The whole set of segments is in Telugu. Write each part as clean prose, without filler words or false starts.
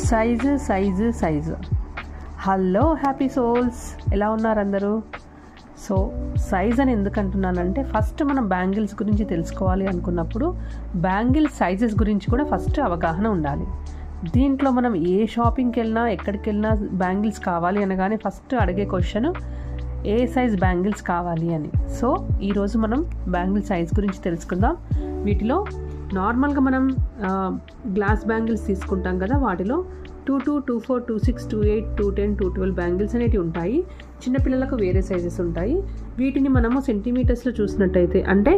సైజు. హలో హ్యాపీ సోల్స్, ఎలా ఉన్నారు అందరూ? సో సైజ్ అని ఎందుకు అంటున్నానంటే, ఫస్ట్ మనం బ్యాంగిల్స్ గురించి తెలుసుకోవాలి అనుకున్నప్పుడు బ్యాంగిల్ సైజెస్ గురించి కూడా ఫస్ట్ అవగాహన ఉండాలి. దీంట్లో మనం ఏ షాపింగ్కి వెళ్ళినా ఎక్కడికి వెళ్ళినా బ్యాంగిల్స్ కావాలి అనగానే ఫస్ట్ అడిగే క్వశ్చన్ ఏ సైజ్ బ్యాంగిల్స్ కావాలి అని. సో ఈరోజు మనం బ్యాంగిల్ సైజ్ గురించి తెలుసుకుందాం. వీటిలో నార్మల్గా మనం గ్లాస్ బ్యాంగిల్స్ తీసుకుంటాం కదా, వాటిలో 22, 24, 26, 28, 210, 212 బ్యాంగిల్స్ అనేటివి ఉంటాయి. చిన్నపిల్లలకు వేరే సైజెస్ ఉంటాయి. వీటిని మనము సెంటీమీటర్స్లో చూసినట్టయితే, అంటే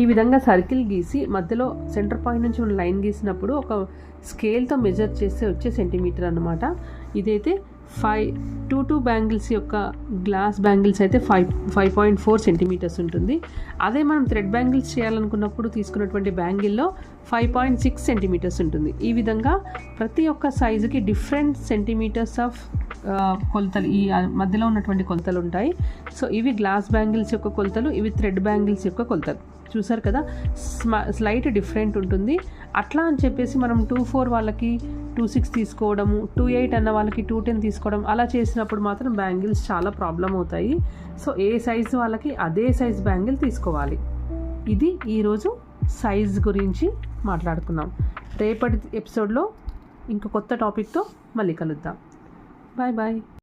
ఈ విధంగా సర్కిల్ గీసి మధ్యలో సెంటర్ పాయింట్ నుంచి మనం లైన్ గీసినప్పుడు ఒక స్కేల్తో మెజర్ చేస్తే వచ్చే సెంటీమీటర్ అన్నమాట. ఇదైతే 22 బ్యాంగిల్స్ యొక్క గ్లాస్ బ్యాంగిల్స్ అయితే 5.4 సెంటీమీటర్స్ ఉంటుంది. అదే మనం థ్రెడ్ బ్యాంగిల్స్ చేయాలనుకున్నప్పుడు తీసుకున్నటువంటి బ్యాంగిల్లో 5.6 సెంటీమీటర్స్ ఉంటుంది. ఈ విధంగా ప్రతి ఒక్క సైజుకి డిఫరెంట్ సెంటీమీటర్స్ ఆఫ్ కొలతలు, ఈ మధ్యలో ఉన్నటువంటి కొలతలు ఉంటాయి. సో ఇవి గ్లాస్ బ్యాంగిల్స్ యొక్క కొలతలు, ఇవి థ్రెడ్ బ్యాంగిల్స్ యొక్క కొలతలు. చూసారు కదా, స్లైట్ డిఫరెంట్ ఉంటుంది. అట్లా అని చెప్పేసి మనం 24 వాళ్ళకి 26 తీసుకోవడము, 28 అన్న వాళ్ళకి 210 తీసుకోవడం, అలా చేసినప్పుడు మాత్రం బ్యాంగిల్స్ చాలా ప్రాబ్లం అవుతాయి. సో ఏ సైజు వాళ్ళకి అదే సైజ్ బ్యాంగిల్ తీసుకోవాలి. ఇది ఈరోజు సైజ్ గురించి మాట్లాడుకున్నాం. రేపటి ఎపిసోడ్లో ఇంకో కొత్త టాపిక్తో మళ్ళీ కలుద్దాం. Bye bye.